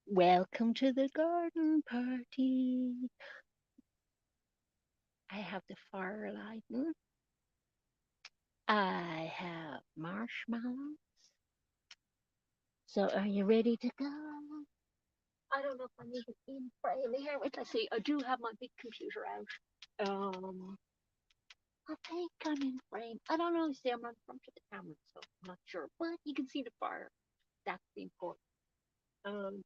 Welcome to the garden party. I have the fire lighting. I have marshmallows. So are you ready to go? I don't know if I need it in frame here. Wait, let's see. I do have my big computer out. I think I'm in frame. I don't know. See, I'm on front of the camera, so I'm not sure. But you can see the fire. That's the important. And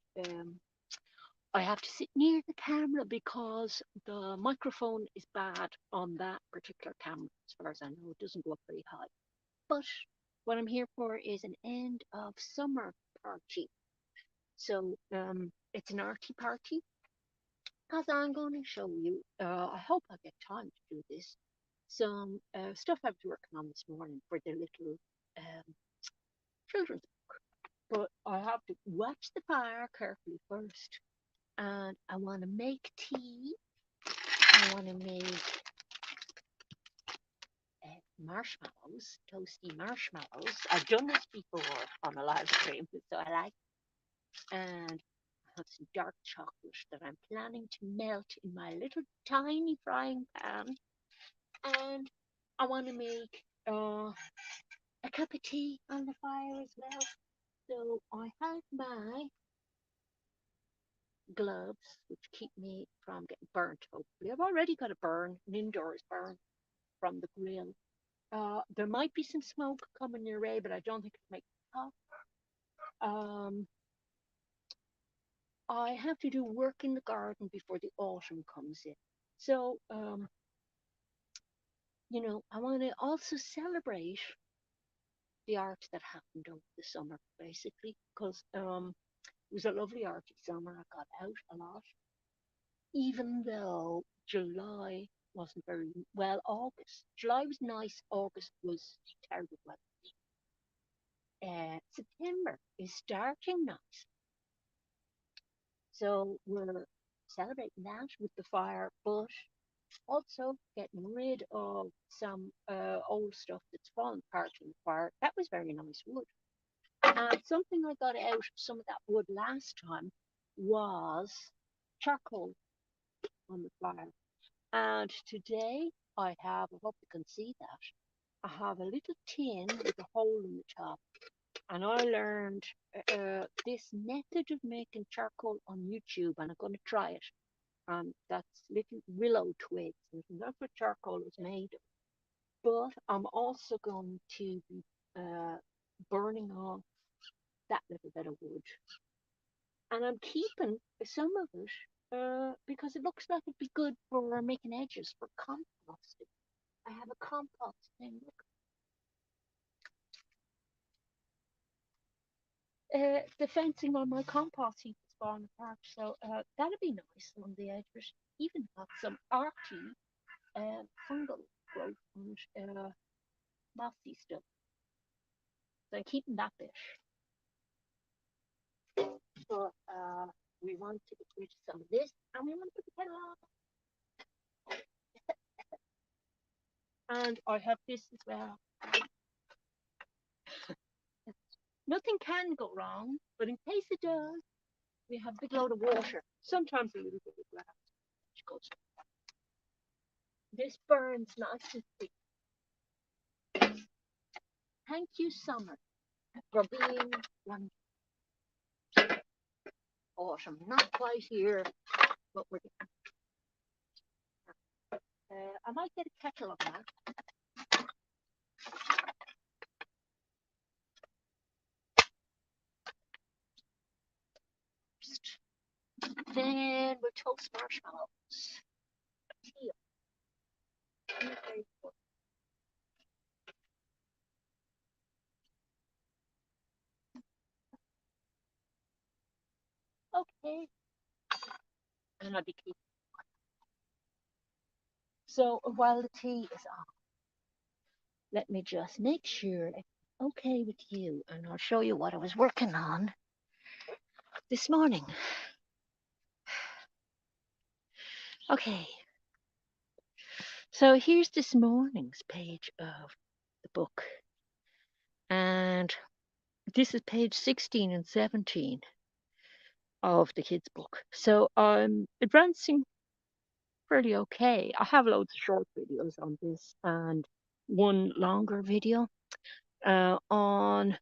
I have to sit near the camera because the microphone is bad on that particular camera, as far as I know. It doesn't go up very high. But what I'm here for is an end of summer party. So it's an arty party because I'm going to show you. I hope I get time to do this. Some stuff I was working on this morning for the little um, children's. But I have to watch the fire carefully first. And I want to make tea. I want to make toasty marshmallows. I've done this before on a live stream, so I like. And I have some dark chocolate that I'm planning to melt in my little tiny frying pan. And I want to make a cup of tea on the fire as well. So I have my gloves, which keep me from getting burnt. Hopefully, I've already got a burn, an indoors burn from the grill. There might be some smoke coming your way, but I don't think it'll make it hot. Um, I have to do work in the garden before the autumn comes in. So, I want to also celebrate the art that happened over the summer, basically, because it was a lovely arty summer. I got out a lot, even though July wasn't very well. August, July was nice. August was terrible weather. September is starting nice. So we're celebrating that with the fire, but also getting rid of some old stuff that's fallen apart in the fire. That was very nice wood. And something I got out of some of that wood last time was charcoal on the fire. And today I have, I hope you can see that, I have a little tin with a hole in the top. And I learned this method of making charcoal on YouTube, and I'm going to try it. That's little willow twigs, and that's what charcoal is made of. But I'm also going to be burning off that little bit of wood, and I'm keeping some of it because it looks like it'd be good for making edges for composting. I have a compost thing. The fencing on my compost heap is falling apart, so that'd be nice on the edges. Even have some arty fungal growth and mossy stuff. So I'm keeping that bit. But we want to get rid of some of this, and we want to put the kettle on. And I have this as well. Nothing can go wrong, but in case it does, we have a big load of water. Sometimes a little bit of grass, which goes. This burns nice and thick. Thank you, Summer, for being wonderful. Autumn, not quite here, but we're I might get a kettle on that. Then we'll toast marshmallows. Here. Okay. And I'll be keeping. So while the tea is on, let me just make sure it's okay with you, and I'll show you what I was working on this morning. Okay. So here's this morning's page of the book. And this is page 16 and 17. of the kids' book. So I'm advancing fairly okay. I have loads of short videos on this and one longer video on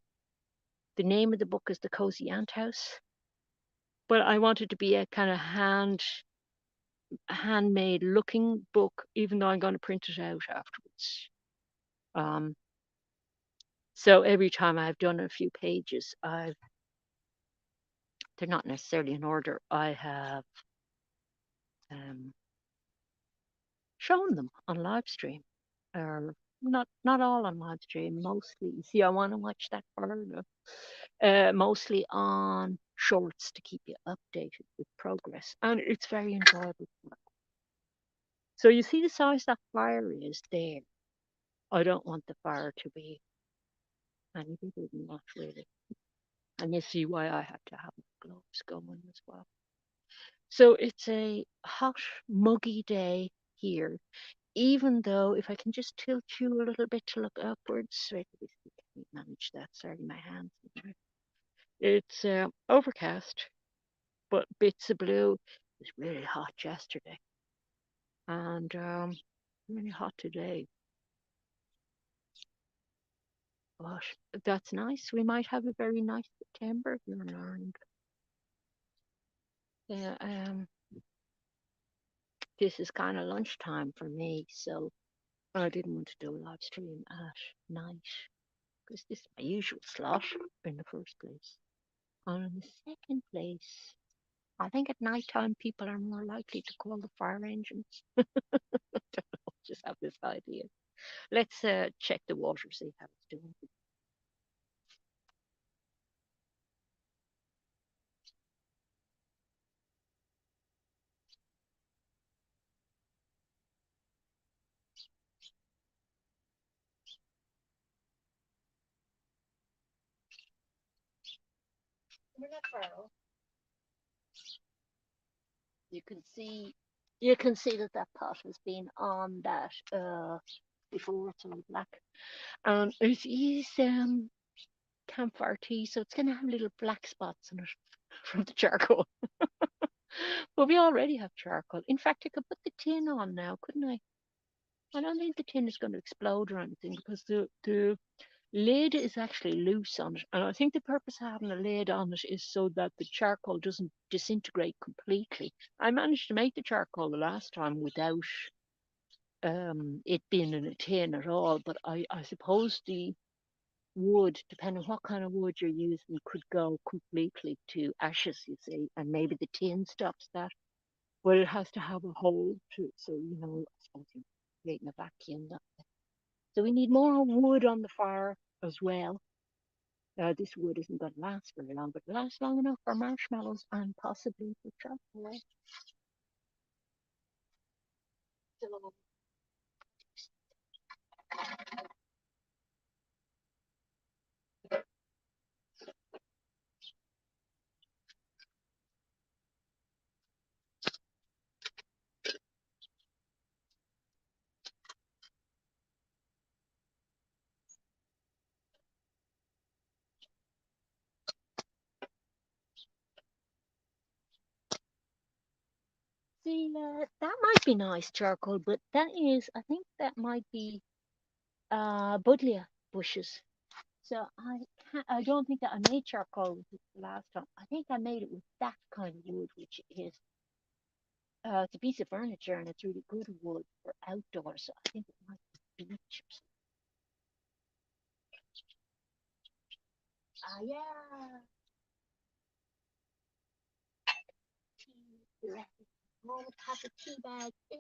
the name of the book is The Cozy Ant House. But I wanted to be a kind of handmade looking book, even though I'm going to print it out afterwards. Um, so every time I've done a few pages, they're not necessarily in order. I have um, shown them on live stream, or not all on live stream. Mostly, see, I want to watch that further. Mostly on shorts to keep you updated with progress, and it's very enjoyable. So you see the size that fire is there. I don't want the fire to be any bigger than that, really. And you see why I had to have gloves going as well. So it's a hot, muggy day here, even though if I can just tilt you a little bit to look upwards, wait, let me manage that. Sorry, my hands. It's overcast, but bits of blue. It was really hot yesterday, and really hot today. But that's nice. We might have a very nice September here in Ireland. Yeah, this is kind of lunchtime for me, so I didn't want to do a live stream at night because this is my usual slot in the first place. And in the second place, I think at night time people are more likely to call the fire engines. Just have this idea. Let's check the water, see how it's doing. You can see that that pot has been on that before it's all black. It is campfire tea, so it's gonna have little black spots on it from the charcoal. But we already have charcoal. In fact, I could put the tin on now, couldn't I? I don't think the tin is going to explode or anything because the lid is actually loose on it. And I think the purpose of having a lid on it is so that the charcoal doesn't disintegrate completely. I managed to make the charcoal the last time without it being in a tin at all, but I suppose the wood, depending on what kind of wood you're using, could go completely to ashes, you see, and maybe the tin stops that. But it has to have a hole to it, so I suppose you're creating a vacuum that way. So we need more wood on the fire as well. This wood isn't going to last very long, but it lasts long enough for marshmallows and possibly for chocolate. So see, that might be nice charcoal, but I think that might be buddleia bushes. So I don't think that I made charcoal with it the last time. I think I made it with that kind of wood, which is it's a piece of furniture and it's really good wood for outdoors. So I think it might be beech or something. Yeah. Tea. Moment, have the tea bag in.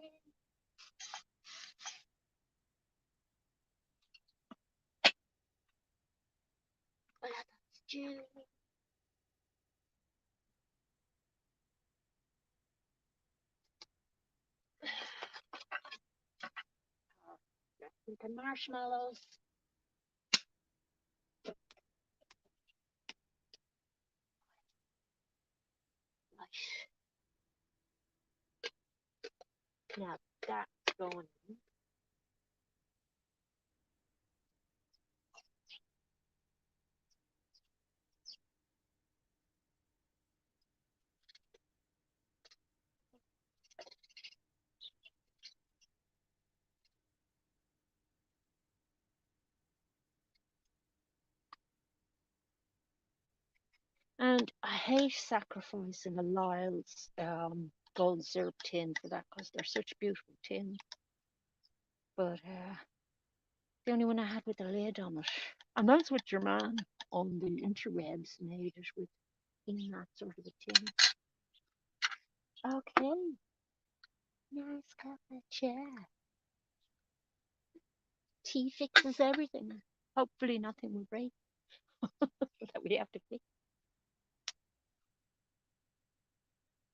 Oh, yeah, that's June. The marshmallows. Nice. Now that's going in. And I hate sacrificing a Lyle's gold syrup tin for that because they're such beautiful tins. But the only one I had with a lid on it. And that's what your man on the interwebs made it with, in that sort of a tin. Okay. Nice cup of chair. Tea fixes everything. Hopefully nothing will break that we have to fix.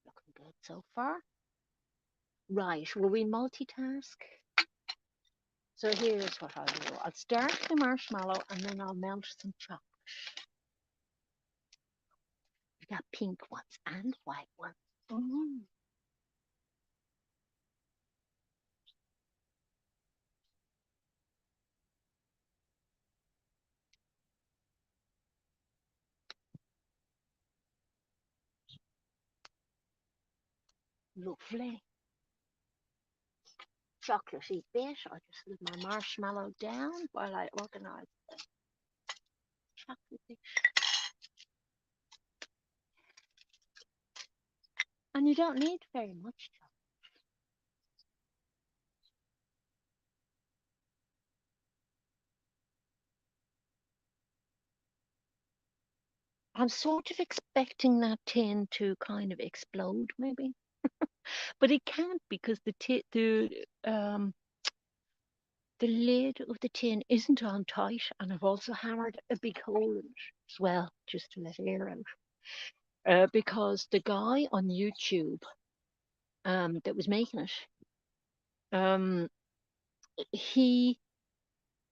Looking good so far. Right, will we multitask? So here's what I'll do. I'll start the marshmallow and then I'll melt some chocolate. We've got pink ones and white ones. Mm. Lovely. Chocolatey bit. I'll just leave my marshmallow down while I organise the chocolate bit. And you don't need very much chocolate. I'm sort of expecting that tin to kind of explode, maybe, but it can't because the lid of the tin isn't on tight, and I've also hammered a big hole in it as well, just to let air out. Because the guy on YouTube that was making it, um, he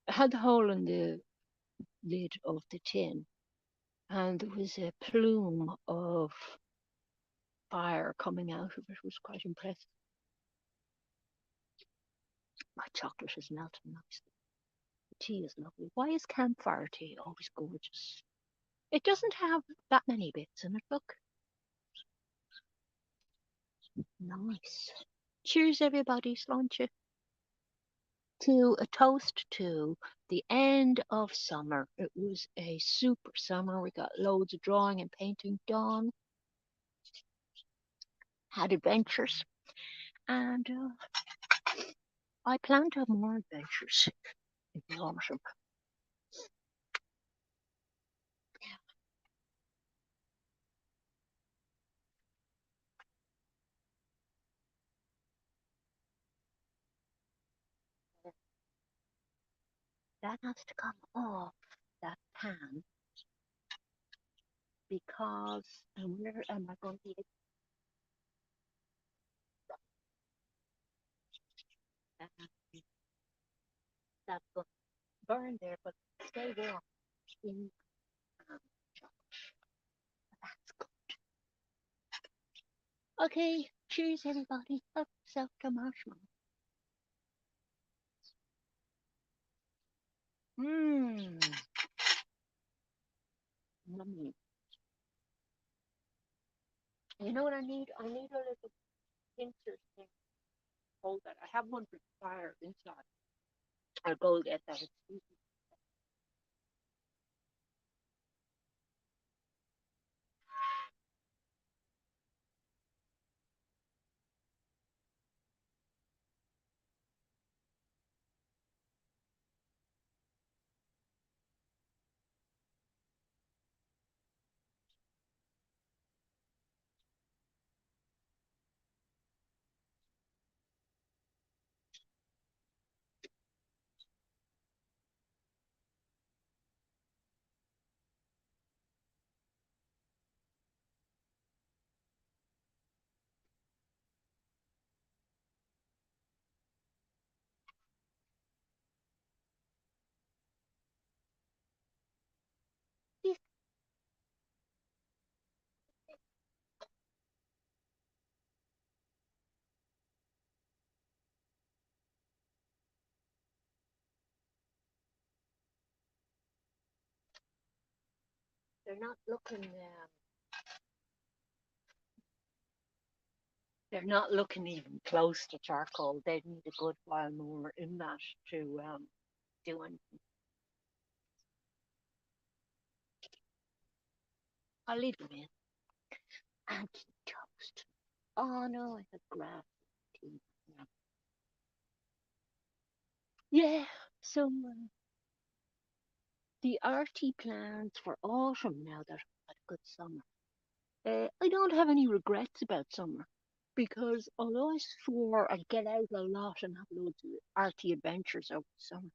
had the hole in the lid of the tin, and there was a plume of fire coming out of it. It was quite impressive. My chocolate is melting nicely. The tea is lovely. Why is campfire tea always gorgeous? It doesn't have that many bits in it. Look, nice. Cheers, everybody. Sláinte. To a toast to the end of summer. It was a super summer. We got loads of drawing and painting done. Had adventures. And I plan to have more adventures in the autumn. That has to come off that pan because, and where am I going to eat it? That's going to burn there, but stay warm in chocolate. That's good. Okay, cheers, everybody. Help yourself to marshmallow. Mmm. Yummy. You know what I need? I need a little pincer thing. Hold that. I have one for the fire inside. I'll go get that. Excuse me. They're not looking. They're not looking even close to charcoal. They'd need a good while more in that to do anything. I'll leave them in. And toast. Oh no, I had grass tea. Yeah, so the Arty plans for autumn now that I've had a good summer. I don't have any regrets about summer because although I swore I'd get out a lot and have loads of Arty adventures over the summer,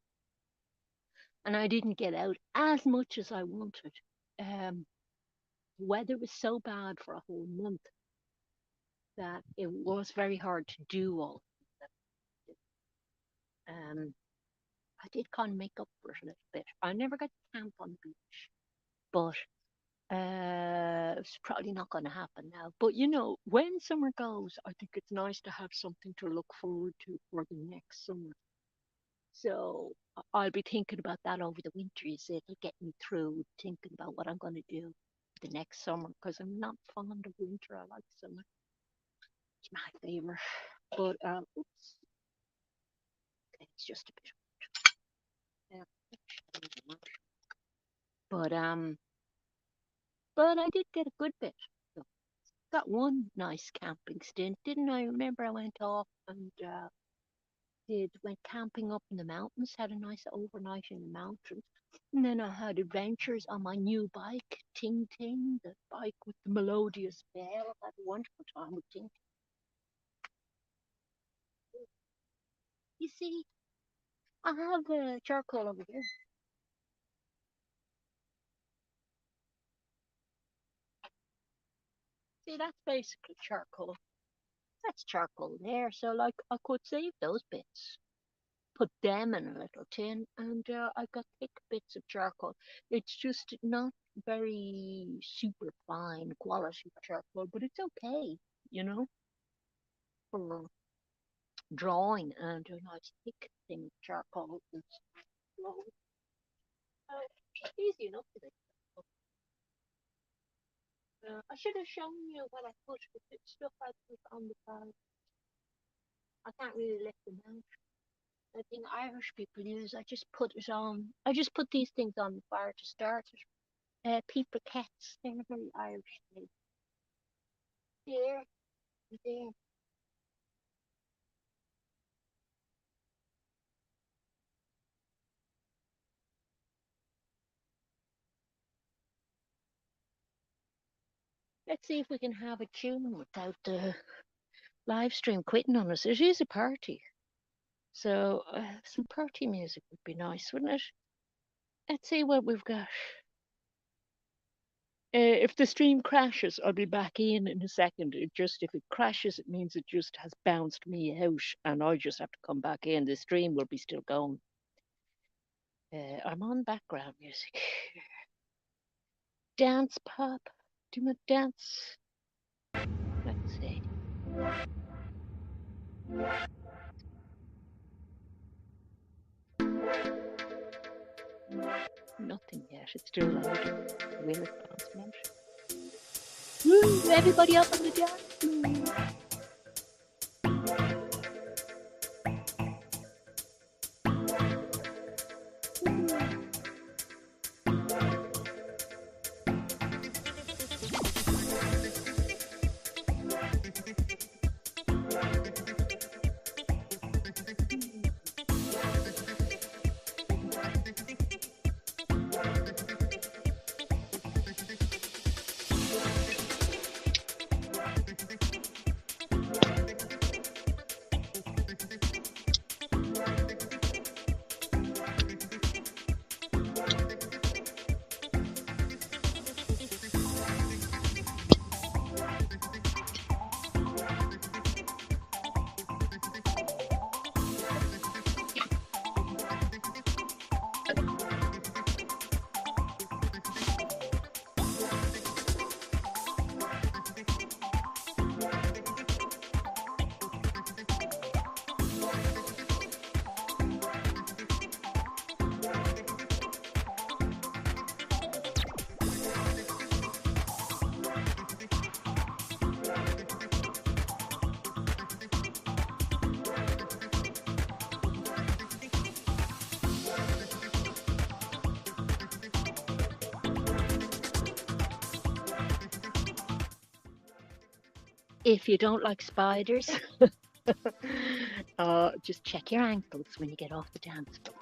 and I didn't get out as much as I wanted. Um, weather was so bad for a whole month that it was very hard to do all. Um, I did kind of make up for it a little bit. I never got to camp on the beach, but it's probably not going to happen now. But you know, when summer goes, I think it's nice to have something to look forward to for the next summer. So I'll be thinking about that over the winter. You see, it'll get me through thinking about what I'm going to do the next summer because I'm not fond of winter. I like summer. It's my favorite. But oops, it's just a bit. Yeah. But but I did get a good bit. So got one nice camping stint, didn't I? Remember I went off and did went camping up in the mountains, had a nice overnight in the mountains. And then I had adventures on my new bike, Ting Ting, the bike with the melodious bell. I had a wonderful time with Ting Ting. You see, I have charcoal over here. See, that's basically charcoal. That's charcoal there. So, like, I could save those bits, put them in a little tin, and I got thick bits of charcoal. It's just not very super fine quality charcoal, but it's okay, you know, for drawing and a nice thick thing of charcoal. Easy enough to make. I should have shown you what I put with the stuff I put on the fire. I can't really let them out. I think Irish people use. I just put it on. I just put these things on the fire to start it. Peat briquettes. They're a very Irish thing. There, there. Let's see if we can have a tune without the live stream quitting on us. It is a party, so some party music would be nice, wouldn't it? Let's see what we've got. If the stream crashes, I'll be back in a second. It just if it crashes, it means it just has bounced me out, and I just have to come back in. The stream will be still going. I'm on background music. Dance pop. Do you want to dance? Let's see. Nothing yet. It's still loading. Will it bounce me out? Woo! Everybody up on the dance floor. If you don't like spiders, just check your ankles when you get off the dance floor.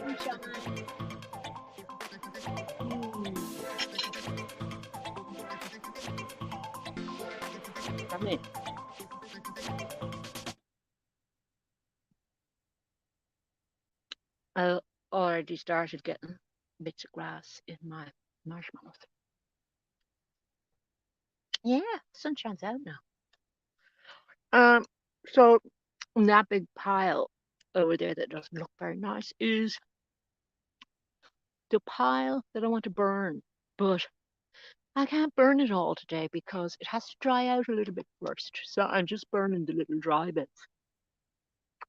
Sunshine. Come in. I already started getting bits of grass in my marshmallows. Yeah, sunshine's out now. Um, so that big pile over there that doesn't look very nice is the pile that I want to burn. But I can't burn it all today because it has to dry out a little bit first. So I'm just burning the little dry bits.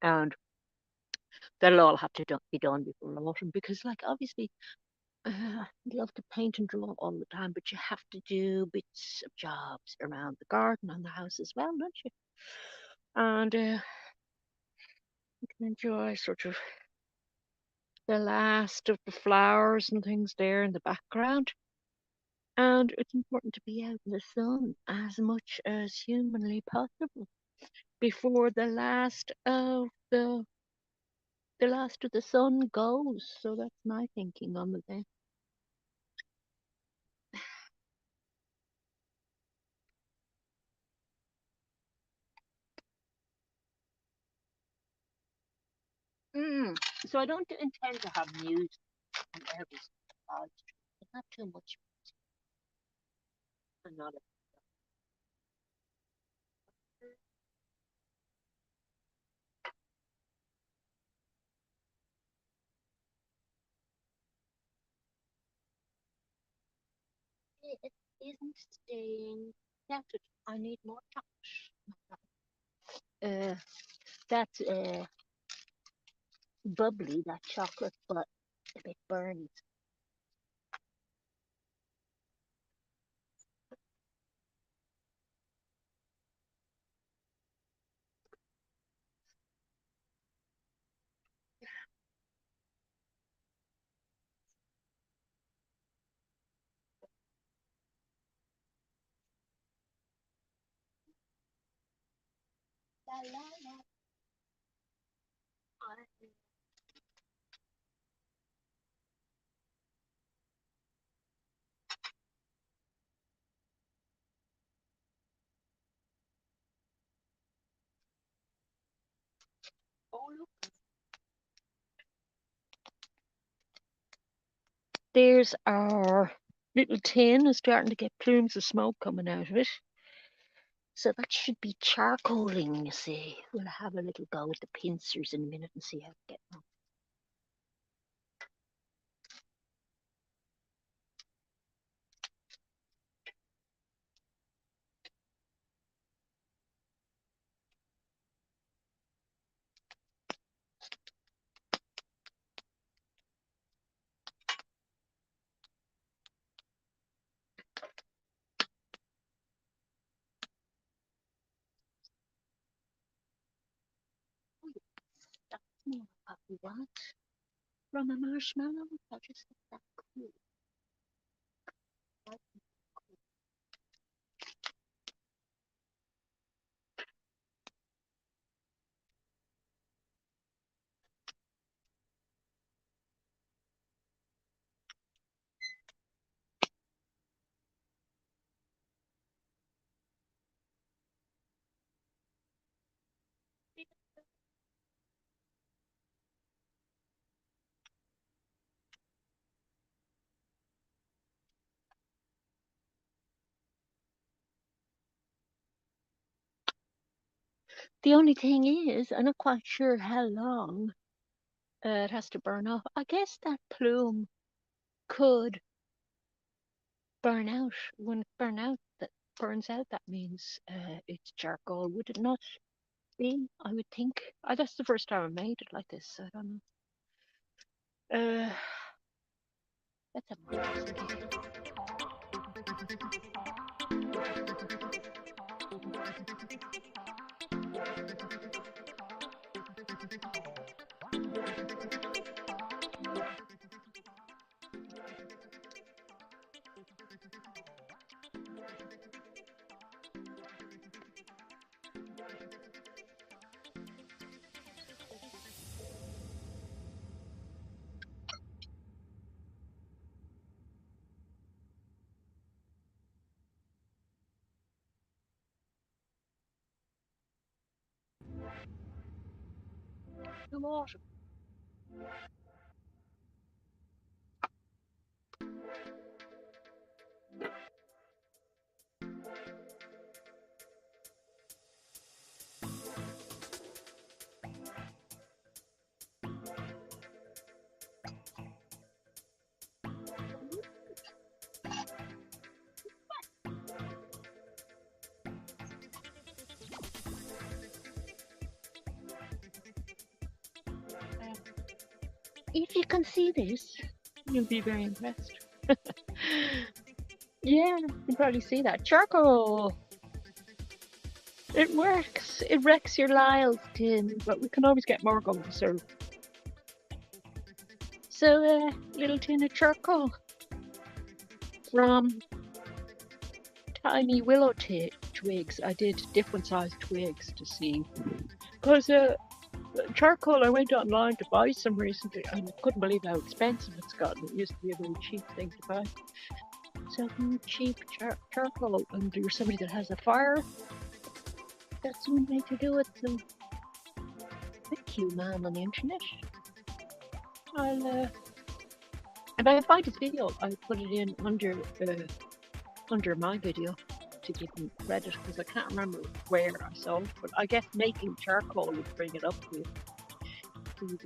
And that'll all have to be done before autumn because, like, obviously, I love to paint and draw all the time, but you have to do bits of jobs around the garden and the house as well, don't you? And you can enjoy sort of the last of the flowers and things there in the background. And it's important to be out in the sun as much as humanly possible before the last of the sun goes. So that's my thinking on the day. Mm. So I don't intend to have music on every single street. Not too much. Not it isn't staying melted. I need more chocolate. That's bubbly, that chocolate, but a bit burns. La, la, la. Oh, look. There's our little tin is starting to get plumes of smoke coming out of it. So that should be charcoaling, you see. We'll have a little go with the pincers in a minute and see how we get on. That's more what we want from a marshmallow. I'll just let that cool. The only thing is, I'm not quite sure how long it has to burn off. I guess that plume could burn out. When it burns out, that means it's charcoal, would it not be? I would think. That's the first time I made it like this. So I don't know. Let's have a look. The water. If you can see this, you'll be very impressed. Yeah, you can probably see that. Charcoal! It works. It wrecks your Lyle's tin, but we can always get more going. So, little tin of charcoal from tiny willow twigs. I did different sized twigs to see. Because charcoal, I went online to buy some recently and I couldn't believe how expensive it's gotten. It used to be a very cheap thing to buy. So cheap charcoal, and you're somebody that has a fire, that's one way to do it. So thank you, man, on the internet. I'll if I find this video, I'll put it in under my video to give them credit, because I can't remember where I saw it, but I guess making charcoal would bring it up to you. He was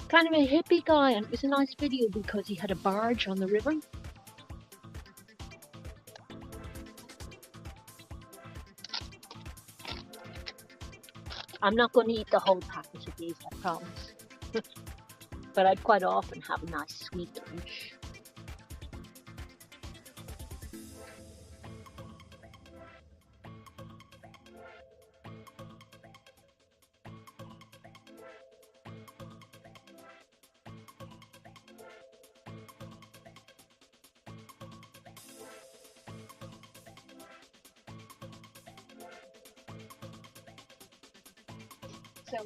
kind of a hippie guy, and it was a nice video because he had a barge on the river. I'm not going to eat the whole package of these, I promise. But I'd quite often have a nice sweet lunch. So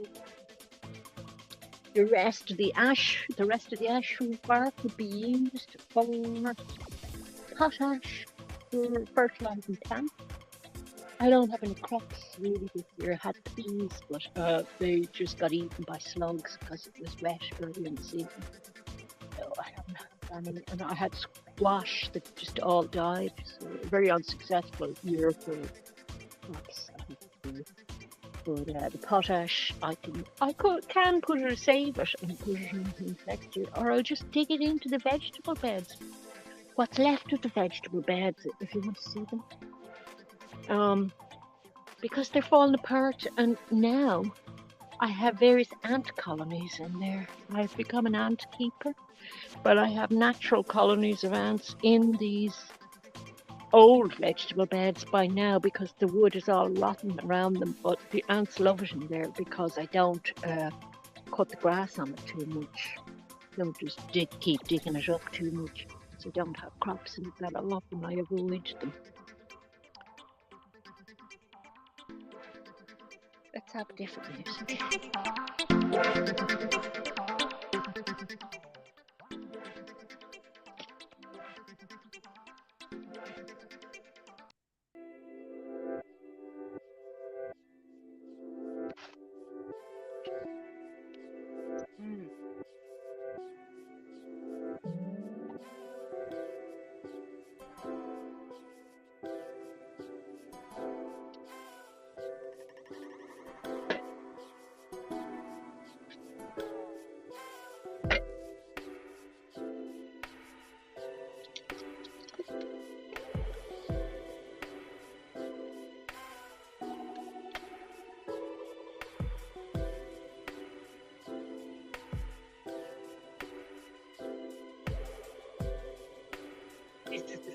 the rest of the ash from the bark would be used for potash for fertilizing plants. I don't have any crops really this year. I had peas, but they just got eaten by slugs because it was wet early in the season. So I haven't had any, and I had squash that just all died. So a very unsuccessful year for crops. But the potash, I can put it, save it, and put it in next year, or I'll just dig it into the vegetable beds. What's left of the vegetable beds, if you want to see them, because they're falling apart, and now I have various ant colonies in there. I've become an ant keeper, but I have natural colonies of ants in these old vegetable beds by now because the wood is all rotten around them, but the ants love it in there because I don't cut the grass on it too much. Don't just keep digging it up too much, so I don't have crops in it that often. I avoid them. Let's have different music.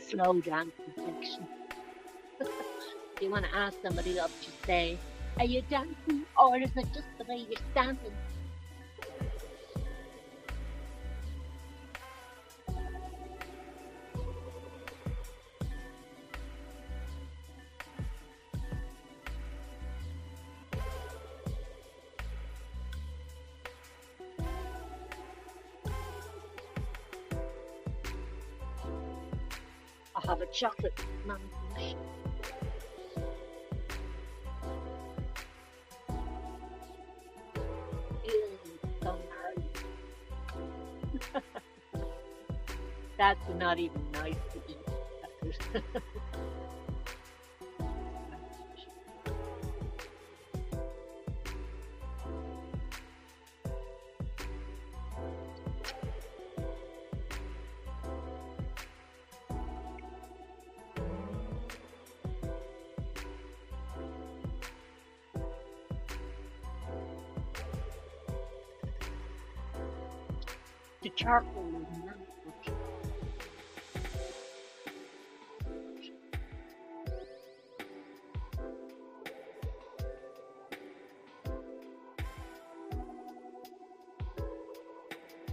slow dancing section. If you want to ask somebody up, just say, "Are you dancing, or is it just the way you're standing?" I have a chocolate mangosh. Ew, so gnarly. That's not even nice to eat. The charcoal is mangosh.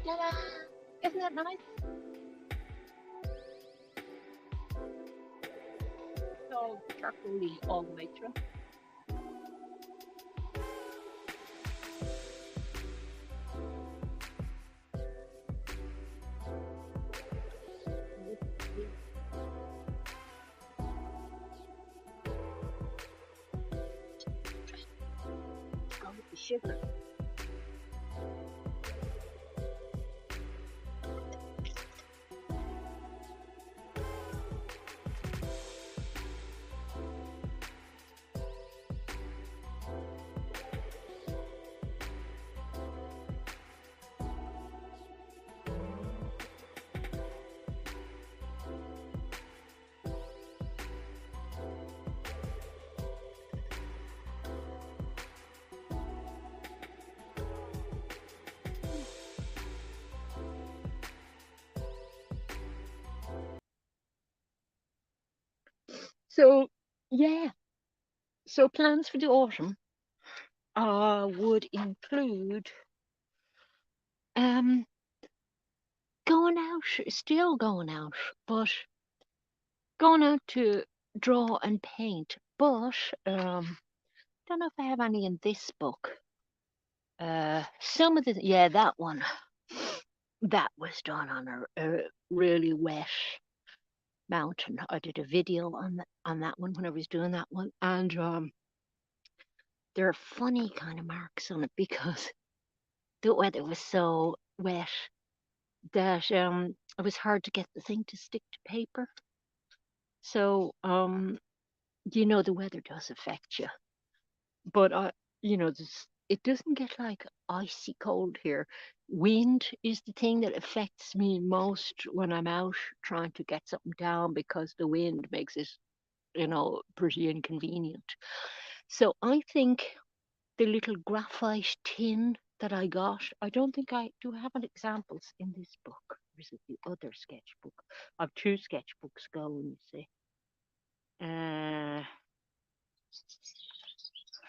Ta-da! Isn't that nice? So charcoaly all the way through. Go with the sugar. So yeah. So plans for the autumn would include um going out, still going out, but going out to draw and paint. But don't know if I have any in this book. Some of the yeah, that one that was done on a really wet mountain. I did a video on that one when I was doing that one, and there are funny kind of marks on it because the weather was so wet that it was hard to get the thing to stick to paper. So the weather does affect you, but it doesn't get like icy cold here. Wind is the thing that affects me most when I'm out trying to get something down because the wind makes it, pretty inconvenient. So I think the little graphite tin that I got, I don't think I do have any examples in this book. Or is it the other sketchbook? I've two sketchbooks going, you see. Uh,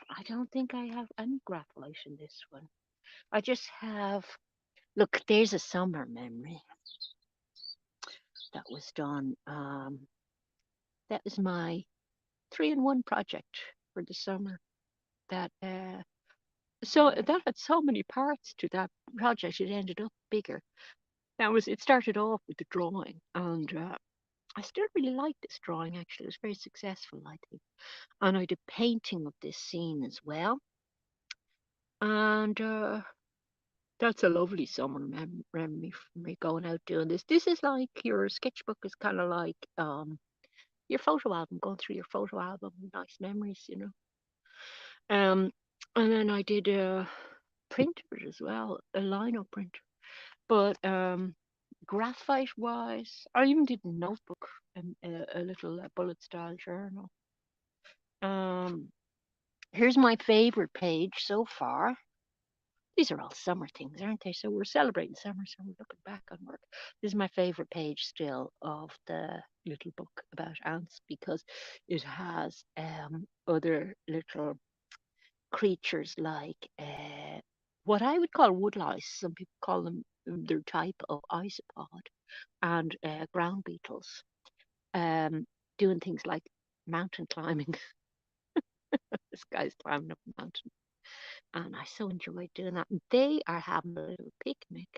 I don't think I have any graphite in this one. I just have, look, there's a summer memory that was done. That was my 3-in-1 project for the summer. That so that had so many parts to that project. It ended up bigger. It started off with the drawing, and I still really like this drawing. Actually, it was very successful, I think. And I did painting of this scene as well. And that's a lovely summer memory for me going out doing this. This is like your sketchbook is kind of like your photo album, going through your photo album, nice memories. Um, and then I did a printer as well, a lino printer. But graphite wise, I even did a notebook, a little bullet style journal. Um, Here's my favorite page so far. These are all summer things, aren't they? So we're celebrating summer, so we're looking back on work. This is my favorite page still of the little book about ants because it has other little creatures like what I would call woodlice. Some people call them their type of isopod, and ground beetles um, doing things like mountain climbing. This guy's climbing up a mountain, and I so enjoyed doing that. And they are having a little picnic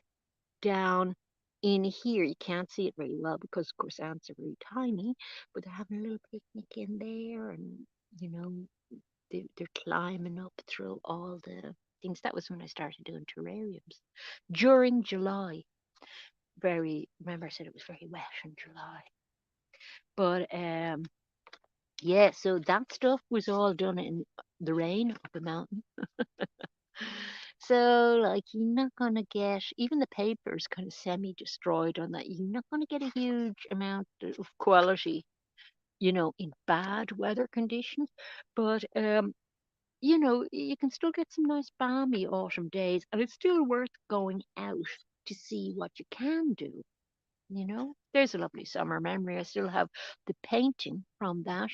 down in here. You can't see it very well because, of course, ants are very tiny, but they're having a little picnic in there, and you know, they're climbing up through all the things. That was when I started doing terrariums during July. Remember I said it was very wet in July, but yeah, so that stuff was all done in the rain up the mountain. So, like, you're not gonna get even the paper's kind of semi-destroyed on that. You're not gonna get a huge amount of quality, in bad weather conditions. But you can still get some nice balmy autumn days, and it's still worth going out to see what you can do. There's a lovely summer memory. I still have the painting from that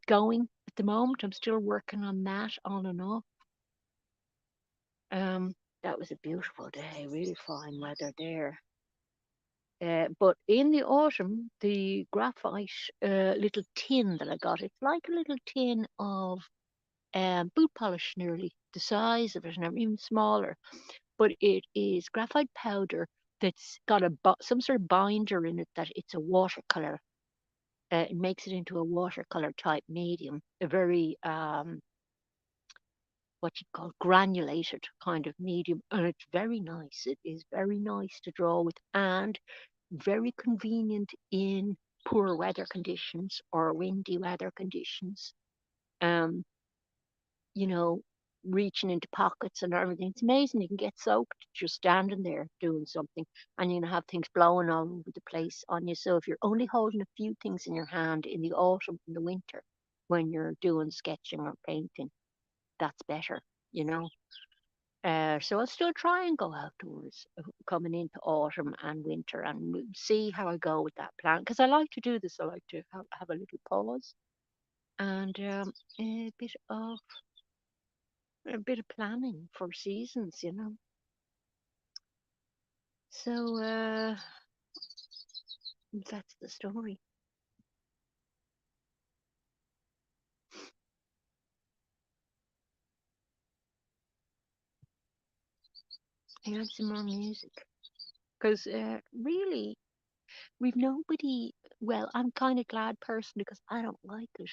going at the moment. I'm still working on that on and off. That was a beautiful day, really fine weather there. But in the autumn, the graphite little tin that I got, it's like a little tin of boot polish, nearly the size of it, and even smaller. But it is graphite powder that's got some sort of binder in it that it's a watercolor. It makes it into a watercolor type medium, a very what you call granulated kind of medium, and it's very nice. It is very nice to draw with and very convenient in poor weather conditions or windy weather conditions. Um, you know, Reaching into pockets and everything. It's amazing. You can get soaked just standing there doing something, and you have things blowing all over the place on you. So if you're only holding a few things in your hand in the autumn and the winter when you're doing sketching or painting, that's better, you know. So I'll still try and go outdoors coming into autumn and winter, and we'll see how I go with that plan. Because I like to do this. I like to have a little pause and a bit of planning for seasons. So that's the story. I had some more music because really we've nobody. Well, I'm kind of glad person because I don't like it.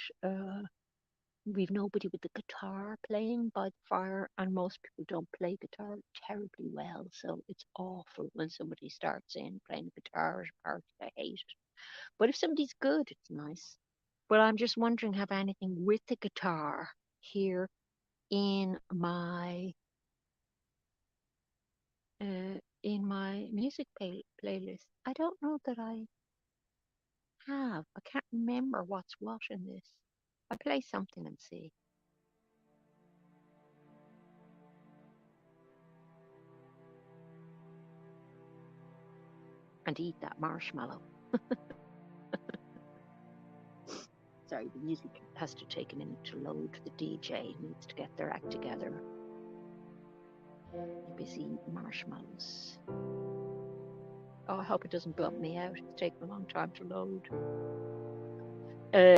We've nobody with the guitar playing by the fire, and most people don't play guitar terribly well, so it's awful when somebody starts in playing guitar at a party. I hate it. But if somebody's good, it's nice. But I'm just wondering, have anything with the guitar here in my music playlist? I don't know that I have. I can't remember what's what in this. I'll play something and see. And eat that marshmallow. Sorry, the music has to take a minute to load. The DJ needs to get their act together. Busy marshmallows. Oh, I hope it doesn't bump me out. It's taking a long time to load. Uh,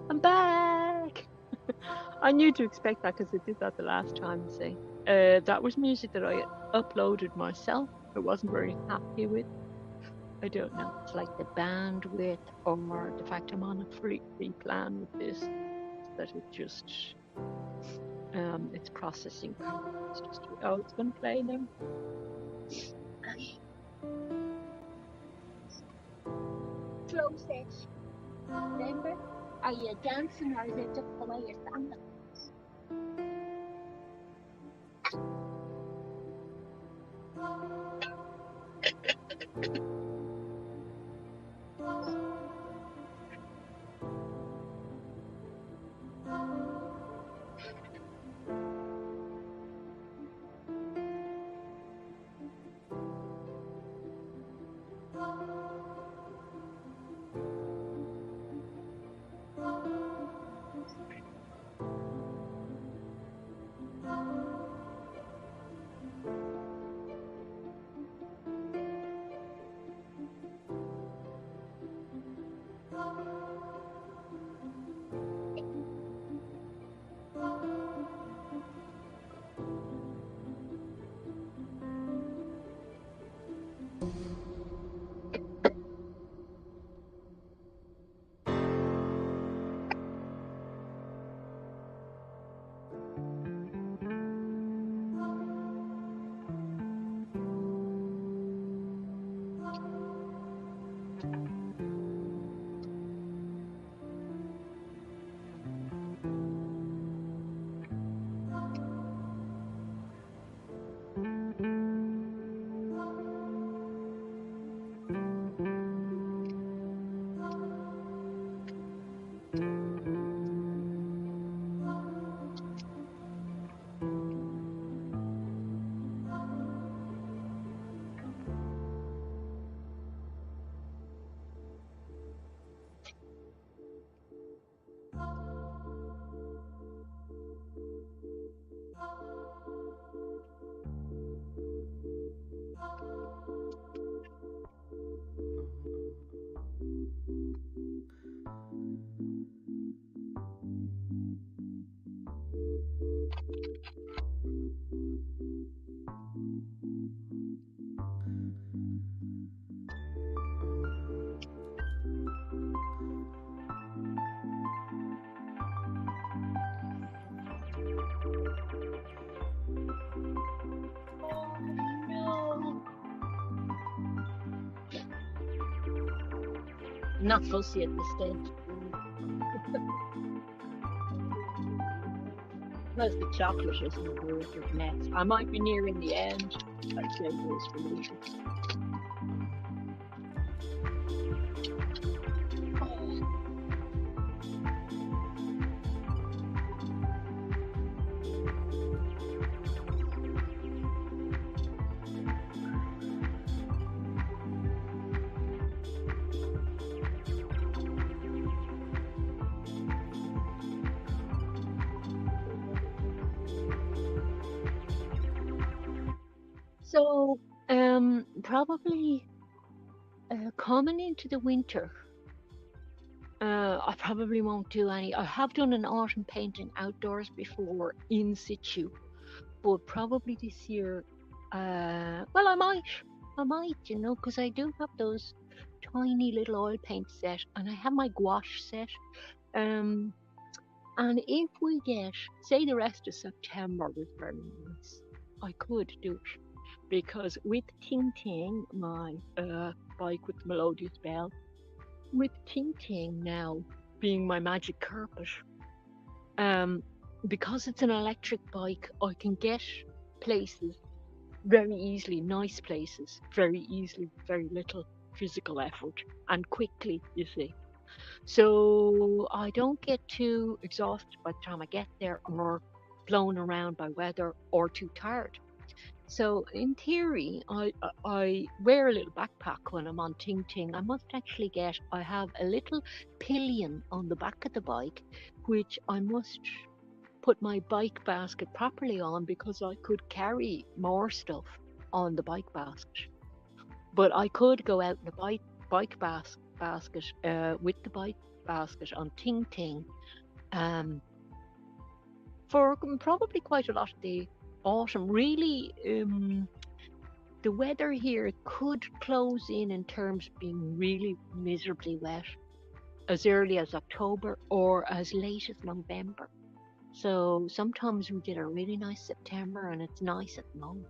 I'm back. I knew to expect that because I did that the last time. Say, that was music that I uploaded myself. I wasn't very happy with. I don't know. It's like the bandwidth or the fact I'm on a free plan with this, that it just its processing power is just, oh, it's gonna play now. Close it. Remember? Are you dancing or is it just the way you're standing? Oh no. Not fussy at this stage. Plus the chocolate isn't worth it next. I might be nearing the end. I'd say those for me. So, probably coming into the winter, I probably won't do any. I have done an autumn painting outdoors before in situ, but probably this year, well, I might, because I do have those tiny little oil paint set, and I have my gouache set. Um, and if we get, say, the rest of September was very nice, I could do it because with Ting Ting, my bike with melodious bell, with Ting Ting now being my magic carpet, um, because it's an electric bike, I can get places very easily, nice places, very easily, very little physical effort and quickly, you see. So I don't get too exhausted by the time I get there or blown around by weather or too tired. So in theory, I wear a little backpack when I'm on Ting Ting. I must actually get. I have a little pillion on the back of the bike, which I must put my bike basket properly on because I could carry more stuff on the bike basket. But I could go out in the basket with the bike basket on Ting Ting, um, for probably quite a lot of the autumn. Really, the weather here could close in terms of being really miserably wet as early as October or as late as November. So sometimes we get a really nice September and it's nice at the moment.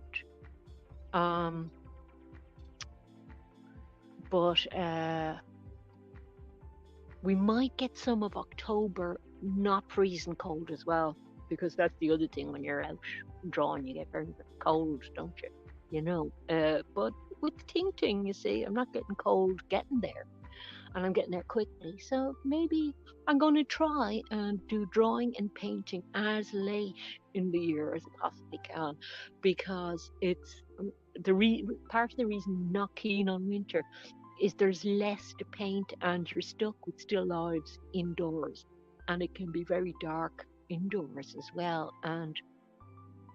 Um, but we might get some of October not freezing cold as well, because that's the other thing when you're out drawing, you get very, very cold, don't you? You know. But with tinting, you see, I'm not getting cold getting there, and I'm getting there quickly. So maybe I'm going to try and do drawing and painting as late in the year as I possibly can, because it's part of the reason I'm not keen on winter is there's less to paint and you're stuck with still lives indoors, and it can be very dark indoors as well. And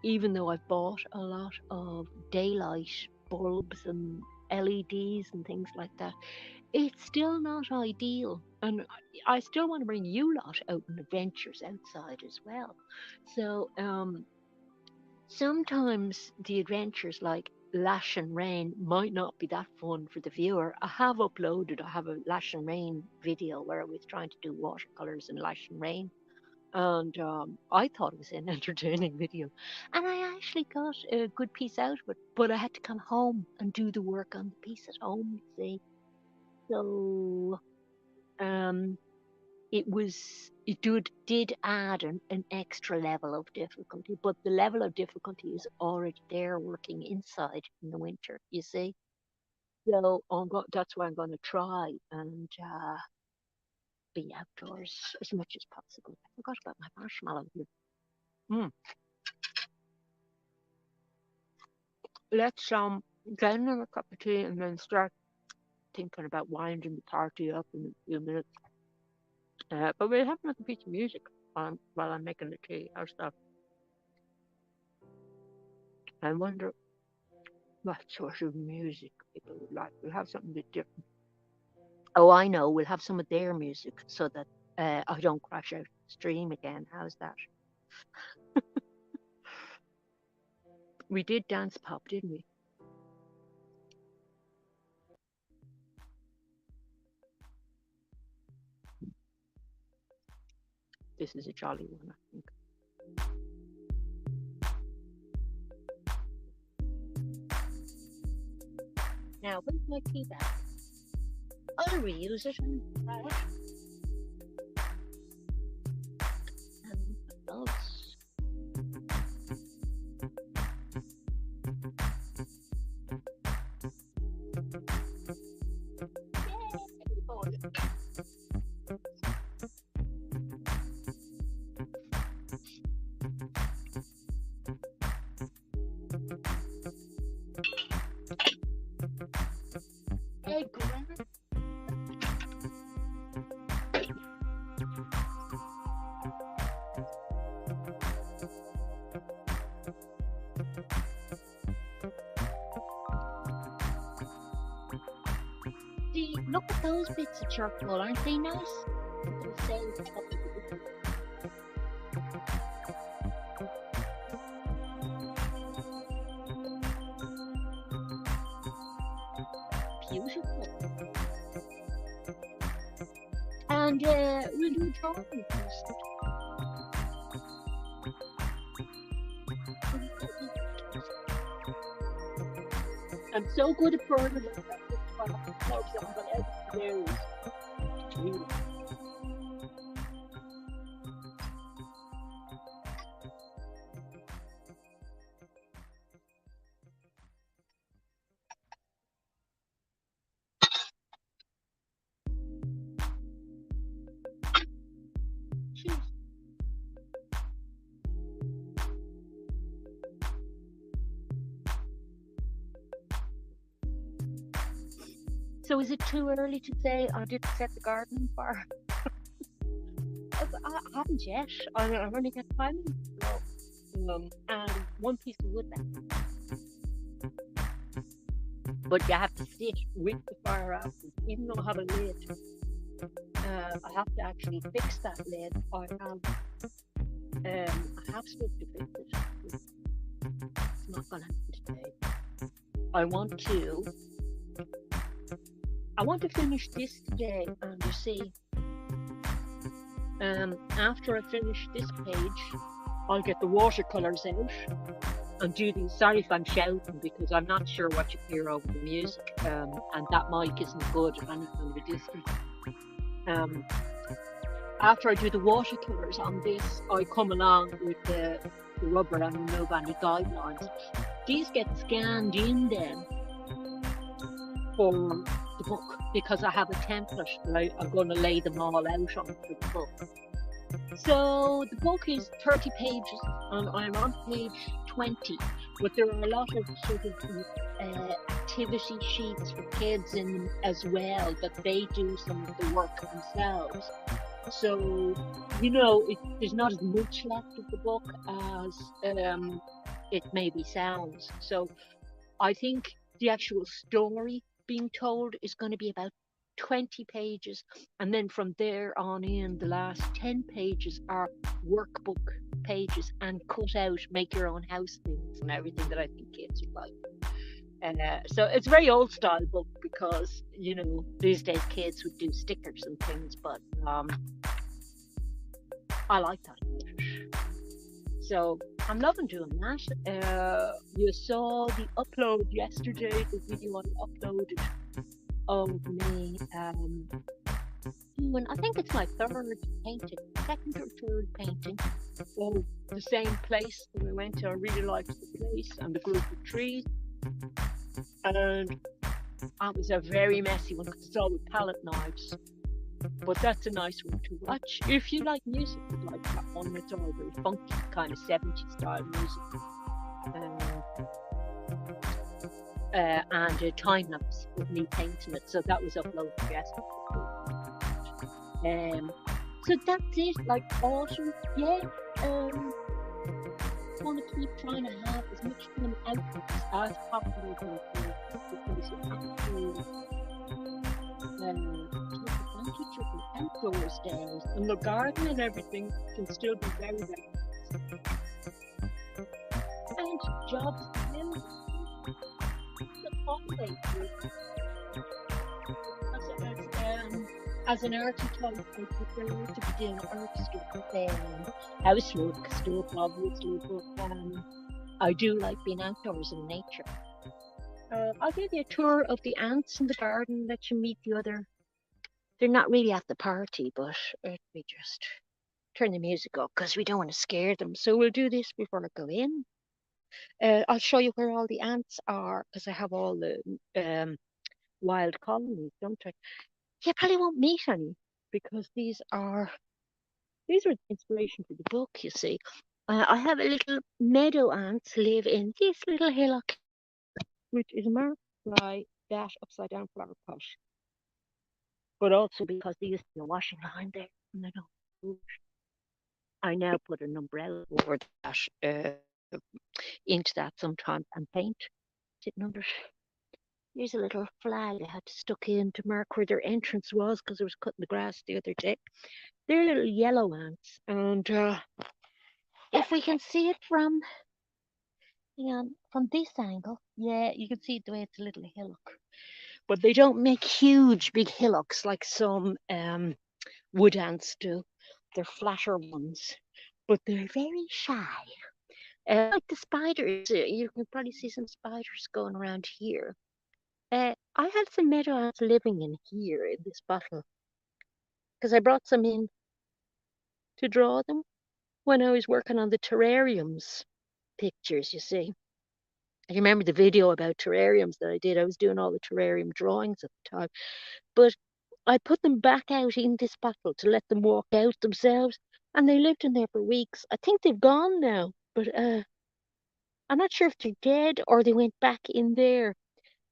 even though I've bought a lot of daylight bulbs and LEDs and things like that, it's still not ideal. And I still want to bring you lot out on adventures outside as well. So sometimes the adventures like Lash and Rain might not be that fun for the viewer. I have a Lash and Rain video where I was trying to do watercolors in Lash and Rain. And I thought it was an entertaining video. And I actually got a good piece out of it, but I had to come home and do the work on the piece at home, you see. So um, it did add an extra level of difficulty, but the level of difficulty is already there working inside in the winter, you see. So that's why I'm going to try and be outdoors as much as possible. I forgot about my marshmallow here. Mm. Let's get another cup of tea and then start thinking about winding the party up in a few minutes. But we'll have another piece of music while I'm making the tea. How's that? I wonder what sort of music people would like. We'll have something a bit different. Oh, I know. We'll have some of their music so that I don't crash out the stream again. How's that? We did dance pop, didn't we? This is a jolly one, I think. Now, where's my tea bag? I'll reuse it and gloves. Look at those bits of charcoal, aren't they nice? Beautiful. And we'll do drawing first. I'm so good at burning it. So is it too early to say I didn't set the garden on fire? I haven't yet. I've only got 5 minutes to go. And one piece of wood left. But you have to sit with the fire out, even though I have a lid. I have to actually fix that lid. I have I have stuff to fix it. It's not gonna happen today. I want to I want to finish this today, and you see, after I finish this page, I'll get the watercolors out and do these. Sorry if I'm shouting because I'm not sure what you hear over the music, and that mic isn't good at any kind of a distance. Um, After I do the watercolors on this, I come along with the rubber and remove any guidelines. These get scanned in then for the book because I have a template that I'm going to lay them all out on for the book. So the book is 30 pages and I'm on page 20, but there are a lot of sort of activity sheets for kids in as well, that they do some of the work themselves. So, there's not as much left of the book as it maybe sounds. So I think the actual story being told is going to be about 20 pages. And then from there on in, the last 10 pages are workbook pages and cut out, make your own house things and everything that I think kids would like. So it's a very old style book because, these days kids would do stickers and things, but I like that. So I'm loving doing that. You saw the upload yesterday, the video I uploaded of me doing, I think it's my third painting, second or third painting. So the same place that I went to, I really liked the place and the group of trees. And it was a very messy one because it's all with palette knives. But that's a nice one to watch. If you like music, you'd like that one. It's all very funky, kind of 70s style music. And a time lapse with me painting it. So that was uploaded yesterday. So that's it. Like autumn, yeah. I want to keep trying to have as much fun outputs as possible because outdoors days and the garden and everything can still be very, very nice. And jobs and the fun way as an arty type, I prefer to be doing art stuff, housework stuff, obviously, but I do like being outdoors in nature. I'll give you a tour of the ants in the garden, let you meet the other. They're not really at the party, but we just turn the music up because we don't want to scare them. So we'll do this before I go in. I'll show you where all the ants are because I have all the wild colonies, don't I? You probably won't meet any because these were the inspiration for the book, you see. I have a little meadow ants live in this little hillock, which is marked by that upside down flower pot. But also because there used to be a washing line there, and I don't. I now put an umbrella over that, into that sometimes, and paint sitting under it. Here's a little flag I had stuck in to mark where their entrance was because I was cutting the grass the other day. They're little yellow ants, and if we can see it from this angle, yeah, you can see the way it's a little hillock. But they don't make huge, big hillocks like some wood ants do. They're flatter ones, but they're very shy. Like the spiders, you can probably see some spiders going around here. I had some meadow ants living in here in this bottle because I brought some in to draw them when I was working on the terrariums pictures, you see. You remember the video about terrariums that I did? I was doing all the terrarium drawings at the time. But I put them back out in this bottle to let them walk out themselves. And they lived in there for weeks. I think they've gone now. But I'm not sure if they're dead or they went back in there.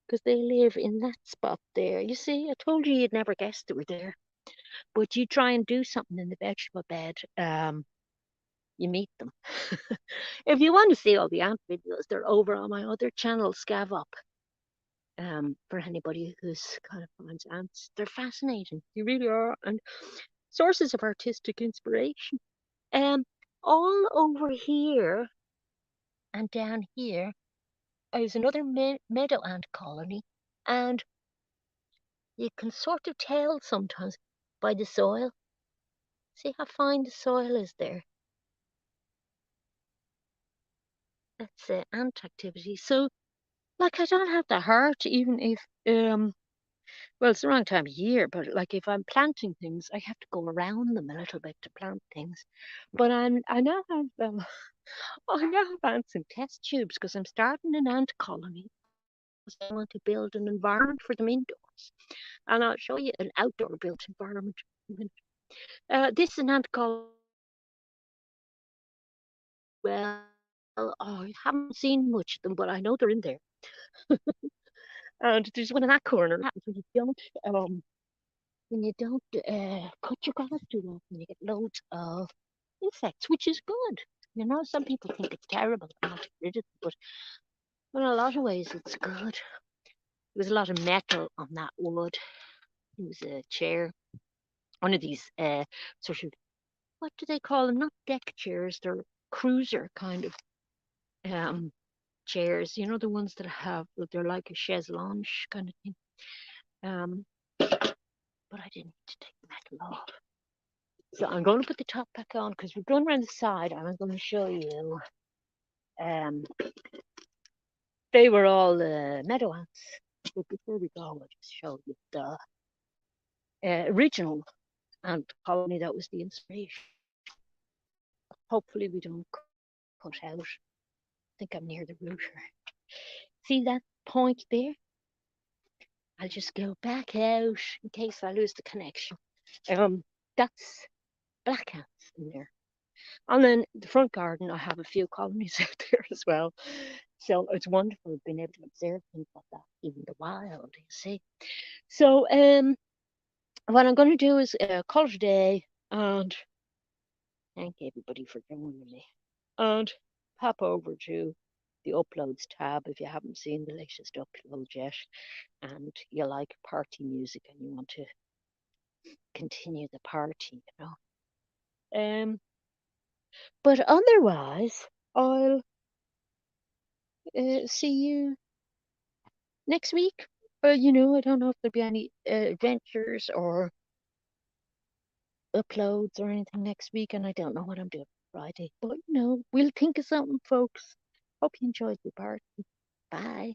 Because they live in that spot there. You see, I told you you'd never guess they were there. But you try and do something in the vegetable bed, you meet them. If you want to see all the ant videos, they're over on my other channel, Scav Up. For anybody who's kind of finds ants, they're fascinating. They really are, and sources of artistic inspiration. all over here and down here is another meadow ant colony, and you can sort of tell sometimes by the soil. See how fine the soil is there? That's ant activity. So, like, I don't have the heart, even if well, it's the wrong time of year, but like if I'm planting things, I have to go around them a little bit to plant things. But I now have I now have ants in test tubes because I'm starting an ant colony. I want to build an environment for them indoors, and I'll show you an outdoor built environment. This is an ant colony. Well, oh, I haven't seen much of them, but I know they're in there. And there's one in that corner. What happens when you don't cut your grass too often, you get loads of insects, which is good. You know, some people think it's terrible not to get rid of them, but in a lot of ways it's good. There was a lot of metal on that wood. It was a chair, one of these sort of, what do they call them? Not deck chairs, they're cruiser kind of um chairs. You know, the ones that they're like a chaise lounge kind of thing. Um, but I didn't need to take the metal off. So I'm going to put the top back on because we're going around the side and I'm going to show you. Um, they were all meadow ants. But before we go, I'll just show you the original ant colony that was the inspiration. Hopefully we don't cut out. I think I'm near the router. See that point there? I'll just go back out in case I lose the connection. That's black ants in there. And then the front garden, I have a few colonies out there as well. So it's wonderful being able to observe things like that in the wild, you see. So what I'm going to do is call it a day and thank everybody for joining me. And pop over to the uploads tab if you haven't seen the latest upload yet and you like party music and you want to continue the party, you know. But otherwise, I'll see you next week. You know, I don't know if there'll be any adventures or uploads or anything next week, and I don't know what I'm doing Friday. But you know, we'll think of something, folks. Hope you enjoyed the party. Bye.